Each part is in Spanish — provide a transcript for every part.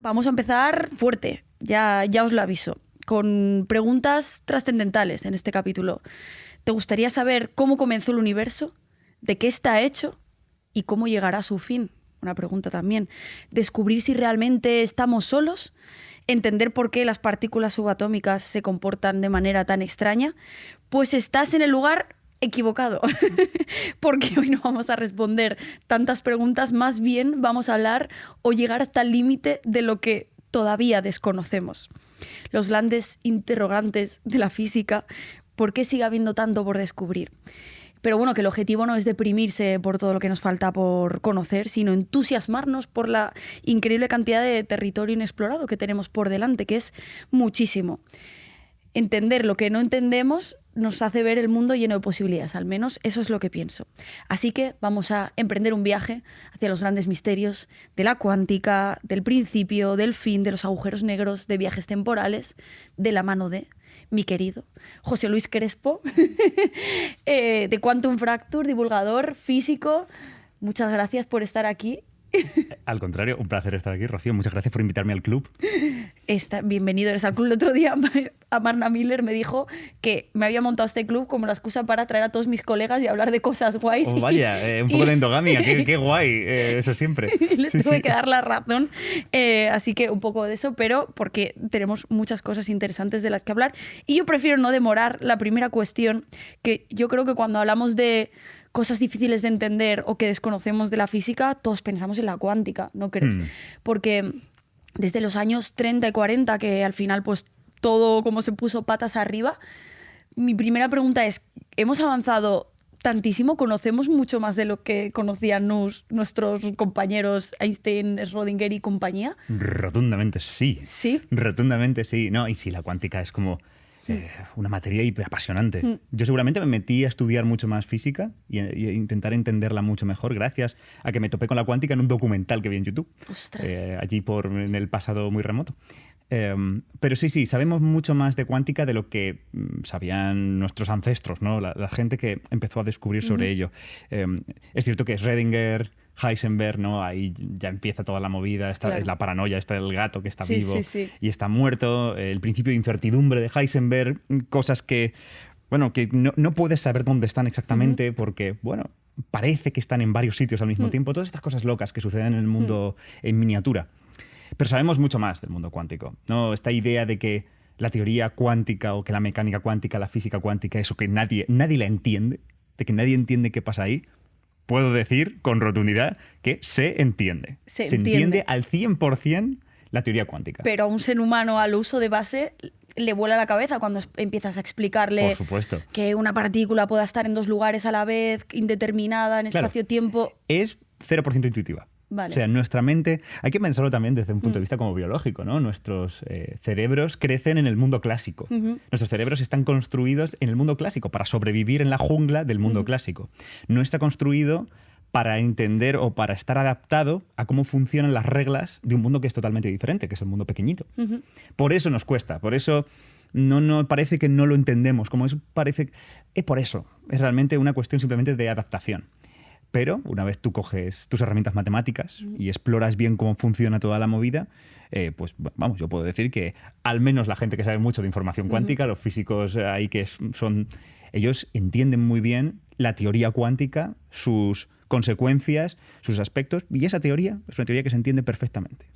Vamos a empezar fuerte, ya os lo aviso, con preguntas trascendentales en este capítulo. ¿Te gustaría saber cómo comenzó el universo? ¿De qué está hecho? ¿Y cómo llegará a su fin? Una pregunta también. ¿Descubrir si realmente estamos solos? ¿Entender por qué las partículas subatómicas se comportan de manera tan extraña? Pues estás en el lugar equivocado, porque hoy no vamos a responder tantas preguntas, más bien vamos a hablar o llegar hasta el límite de lo que todavía desconocemos. Los grandes interrogantes de la física, ¿por qué sigue habiendo tanto por descubrir? Pero bueno, que el objetivo no es deprimirse por todo lo que nos falta por conocer, sino entusiasmarnos por la increíble cantidad de territorio inexplorado que tenemos por delante, que es muchísimo. Entender lo que no entendemos nos hace ver el mundo lleno de posibilidades, al menos eso es lo que pienso. Así que vamos a emprender un viaje hacia los grandes misterios de la cuántica, del principio, del fin, de los agujeros negros, de viajes temporales, de la mano de mi querido José Luis Crespo, de Quantum Fracture, divulgador, físico. Muchas gracias por estar aquí. Al contrario, un placer estar aquí, Rocío. Muchas gracias por invitarme al club. Bienvenido eres al club. El otro día Amarna Miller me dijo que me había montado este club como la excusa para traer a todos mis colegas y hablar de cosas guays. Oh, vaya, un poco de endogamia, qué guay, eso siempre. Le tuve que dar la razón, así que un poco de eso, pero porque tenemos muchas cosas interesantes de las que hablar. Y yo prefiero no demorar la primera cuestión, que yo creo que cuando hablamos de cosas difíciles de entender o que desconocemos de la física, todos pensamos en la cuántica, ¿no crees? Porque desde los años 30 y 40, que al final pues todo como se puso patas arriba, mi primera pregunta es, ¿hemos avanzado tantísimo? ¿Conocemos mucho más de lo que conocían nuestros compañeros Einstein, Schrödinger y compañía? Rotundamente sí. ¿Sí? Rotundamente sí. No, y sí, la cuántica es como una materia apasionante. Yo seguramente me metí a estudiar mucho más física y intentar entenderla mucho mejor gracias a que me topé con la cuántica en un documental que vi en YouTube. ¡Ostras! Allí en el pasado muy remoto. Pero sí, sabemos mucho más de cuántica de lo que sabían nuestros ancestros, ¿no? La gente que empezó a descubrir sobre ello. Es cierto que Schrödinger, Heisenberg, ¿no? Ahí ya empieza toda la movida, Claro. es la paranoia, está el gato que está Sí, vivo sí. y está muerto, el principio de incertidumbre de Heisenberg, cosas que, bueno, que no puedes saber dónde están exactamente porque, bueno, parece que están en varios sitios al mismo tiempo, todas estas cosas locas que suceden en el mundo en miniatura. Pero sabemos mucho más del mundo cuántico, ¿no? Esta idea de que la teoría cuántica o que la mecánica cuántica, la física cuántica, eso que nadie la entiende, de que nadie entiende qué pasa ahí, puedo decir con rotundidad que se entiende. Se entiende al 100% la teoría cuántica. Pero a un ser humano al uso de base le vuela la cabeza cuando empiezas a explicarle Por supuesto. que una partícula pueda estar en dos lugares a la vez, indeterminada, en Claro. espacio-tiempo. Es 0% intuitiva. Vale. O sea, nuestra mente, hay que pensarlo también desde un punto de vista como biológico, ¿no? Nuestros cerebros crecen en el mundo clásico. Nuestros cerebros están construidos en el mundo clásico para sobrevivir en la jungla del mundo clásico. No está construido para entender o para estar adaptado a cómo funcionan las reglas de un mundo que es totalmente diferente, que es el mundo pequeñito. Por eso nos cuesta, por eso no parece que no lo entendemos, como eso parece... Es por eso, es realmente una cuestión simplemente de adaptación. Pero una vez tú coges tus herramientas matemáticas y exploras bien cómo funciona toda la movida, pues vamos, yo puedo decir que al menos la gente que sabe mucho de información cuántica, los físicos ahí que son... Ellos entienden muy bien la teoría cuántica, sus consecuencias, sus aspectos, y esa teoría es una teoría que se entiende perfectamente.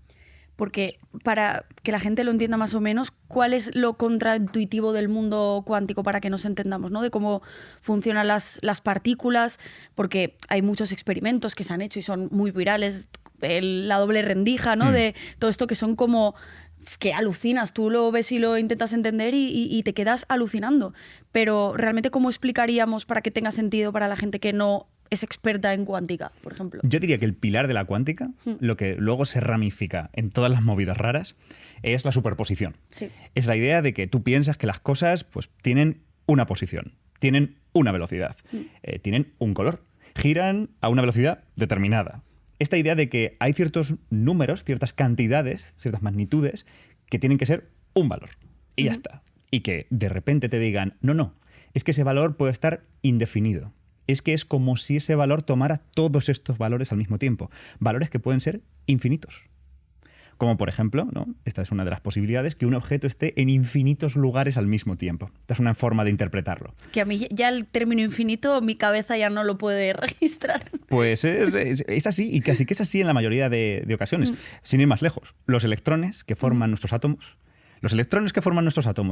Porque para que la gente lo entienda más o menos, ¿cuál es lo contraintuitivo del mundo cuántico para que nos entendamos, ¿no? De cómo funcionan las partículas, porque hay muchos experimentos que se han hecho y son muy virales, la doble rendija, ¿no? De todo esto que son como que alucinas, tú lo ves y lo intentas entender y te quedas alucinando. Pero realmente, ¿cómo explicaríamos para que tenga sentido para la gente que no es experta en cuántica, por ejemplo? Yo diría que el pilar de la cuántica, lo que luego se ramifica en todas las movidas raras, es la superposición. Sí. Es la idea de que tú piensas que las cosas pues, tienen una posición, tienen una velocidad, tienen un color, giran a una velocidad determinada. Esta idea de que hay ciertos números, ciertas cantidades, ciertas magnitudes que tienen que ser un valor. Y ya está. Y que de repente te digan, no, es que ese valor puede estar indefinido. Es que es como si ese valor tomara todos estos valores al mismo tiempo. Valores que pueden ser infinitos. Como por ejemplo, ¿no? Esta es una de las posibilidades, que un objeto esté en infinitos lugares al mismo tiempo. Esta es una forma de interpretarlo. Que a mí ya el término infinito, mi cabeza ya no lo puede registrar. Pues es así, y casi que es así en la mayoría de ocasiones. Sin ir más lejos, los electrones que forman nuestros átomos,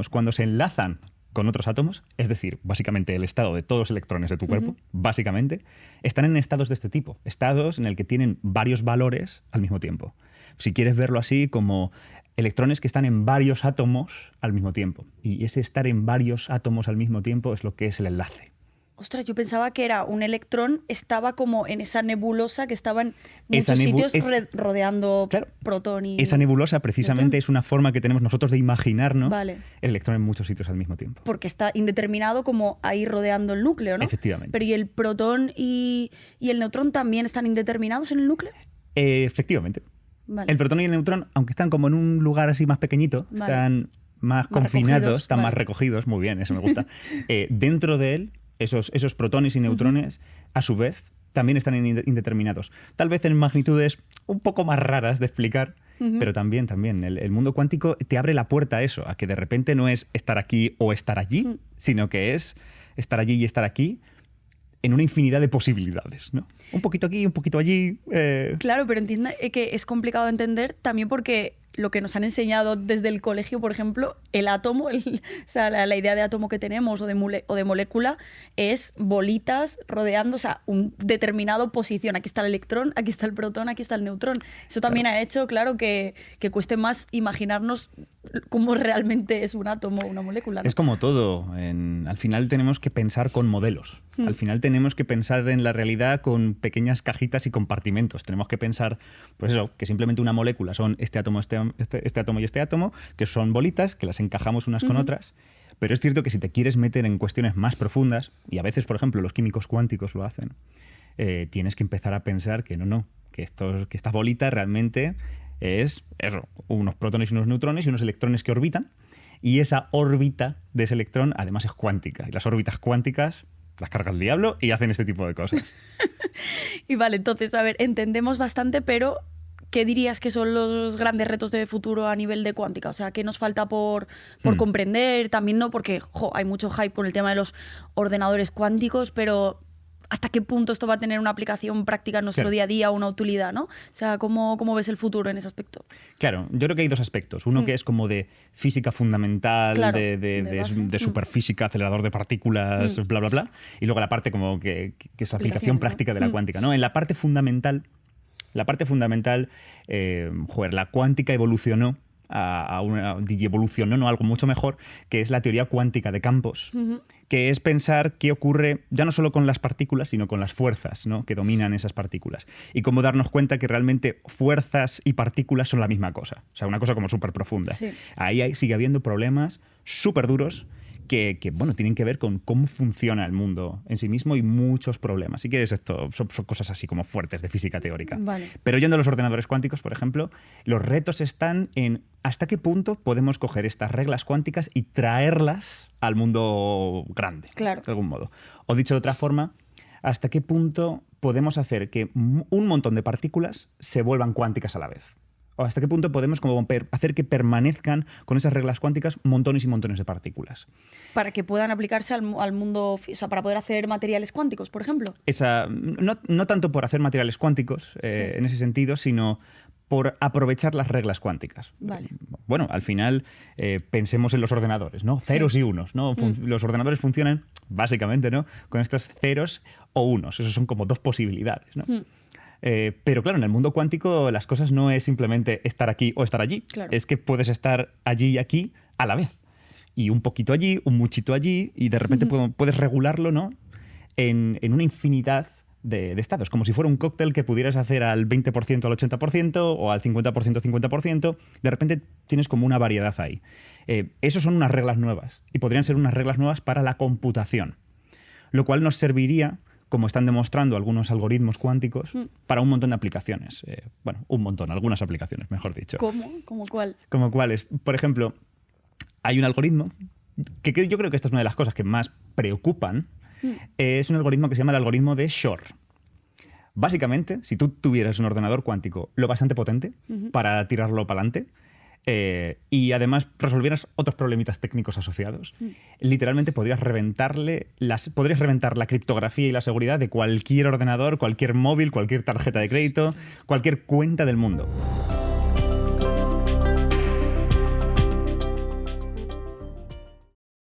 cuando se enlazan con otros átomos, es decir, básicamente el estado de todos los electrones de tu cuerpo, básicamente, están en estados de este tipo, estados en el que tienen varios valores al mismo tiempo. Si quieres verlo así, como electrones que están en varios átomos al mismo tiempo. Y ese estar en varios átomos al mismo tiempo es lo que es el enlace. Ostras, yo pensaba que era un electrón, estaba como en esa nebulosa que estaba en muchos sitios rodeando protón y esa nebulosa precisamente neutrón. es una forma que tenemos nosotros de imaginarnos Vale. el electrón en muchos sitios al mismo tiempo. Porque está indeterminado como ahí rodeando el núcleo, ¿no? Efectivamente. Pero ¿y el protón y el neutrón también están indeterminados en el núcleo? Efectivamente. Vale. El protón y el neutrón, aunque están como en un lugar así más pequeñito, están más confinados, están más recogidos, muy bien, eso me gusta. Dentro de él, esos protones y neutrones, a su vez, también están indeterminados. Tal vez en magnitudes un poco más raras de explicar, pero también. El mundo cuántico te abre la puerta a eso, a que de repente no es estar aquí o estar allí, sino que es estar allí y estar aquí en una infinidad de posibilidades, ¿no? Un poquito aquí, un poquito allí. Claro, pero entienda que es complicado de entender también porque lo que nos han enseñado desde el colegio, por ejemplo, el átomo, o sea, la idea de átomo que tenemos o de molécula es bolitas rodeando, o sea, un determinado posición. Aquí está el electrón, aquí está el protón, aquí está el neutrón. Eso también ha hecho, claro, que cueste más imaginarnos cómo realmente es un átomo o una molécula, ¿no? Es como todo. Al final tenemos que pensar con modelos. Al final tenemos que pensar en la realidad con pequeñas cajitas y compartimentos. Tenemos que pensar, pues eso, que simplemente una molécula son este átomo y este átomo, que son bolitas, que las encajamos unas con otras. Pero es cierto que si te quieres meter en cuestiones más profundas, y a veces, por ejemplo, los químicos cuánticos lo hacen, tienes que empezar a pensar que que esta bolita realmente es eso, unos protones y unos neutrones y unos electrones que orbitan, y esa órbita de ese electrón además es cuántica. Y las órbitas cuánticas las carga el diablo y hacen este tipo de cosas. Y vale, entonces, a ver, entendemos bastante, pero ¿qué dirías que son los grandes retos de futuro a nivel de cuántica? O sea, ¿qué nos falta por comprender? También no, porque hay mucho hype por el tema de los ordenadores cuánticos, pero ¿hasta qué punto esto va a tener una aplicación práctica en nuestro día a día, una utilidad, ¿no? O sea, ¿cómo ves el futuro en ese aspecto? Claro, yo creo que hay dos aspectos. Uno que es como de física fundamental, claro, de superfísica, acelerador de partículas, bla, bla, bla. Y luego la parte como que es aplicación práctica de la cuántica, ¿no? En la parte fundamental, la cuántica evolucionó a algo mucho mejor, que es la teoría cuántica de campos, que es pensar qué ocurre ya no solo con las partículas, sino con las fuerzas, ¿no?, que dominan esas partículas. Y cómo darnos cuenta que realmente fuerzas y partículas son la misma cosa. O sea, una cosa como súper profunda. Sí. Ahí sigue habiendo problemas súper duros que tienen que ver con cómo funciona el mundo en sí mismo y muchos problemas. Si quieres, esto son cosas así como fuertes de física teórica. Vale. Pero yendo a los ordenadores cuánticos, por ejemplo, los retos están en hasta qué punto podemos coger estas reglas cuánticas y traerlas al mundo grande, claro, de algún modo. O dicho de otra forma, hasta qué punto podemos hacer que un montón de partículas se vuelvan cuánticas a la vez. O hasta qué punto podemos como hacer que permanezcan con esas reglas cuánticas montones y montones de partículas. Para que puedan aplicarse al mundo, o sea, para poder hacer materiales cuánticos, por ejemplo. No tanto por hacer materiales cuánticos en ese sentido, sino por aprovechar las reglas cuánticas. Vale. Bueno, al final pensemos en los ordenadores, ¿no? Ceros y unos, ¿no? Los ordenadores funcionan básicamente, ¿no?, con estos ceros o unos. Esos son como dos posibilidades, ¿no? Pero claro, en el mundo cuántico las cosas no es simplemente estar aquí o estar allí. Claro. Es que puedes estar allí y aquí a la vez. Y un poquito allí, un muchito allí, y de repente puedes regularlo, ¿no?, en una infinidad de estados. Como si fuera un cóctel que pudieras hacer al 20% al 80% o al 50% al 50%. De repente tienes como una variedad ahí. Esos son unas reglas nuevas. Y podrían ser unas reglas nuevas para la computación. Lo cual nos serviría, como están demostrando algunos algoritmos cuánticos, para un montón de aplicaciones. Algunas aplicaciones, mejor dicho. ¿Cómo? ¿Cómo cuál? ¿Como cuáles? Por ejemplo, hay un algoritmo que yo creo que esta es una de las cosas que más preocupan. Es un algoritmo que se llama el algoritmo de Shor. Básicamente, si tú tuvieras un ordenador cuántico lo bastante potente para tirarlo para adelante, y además resolvieras otros problemitas técnicos asociados, literalmente podrías reventar la criptografía y la seguridad de cualquier ordenador, cualquier móvil, cualquier tarjeta de crédito, cualquier cuenta del mundo.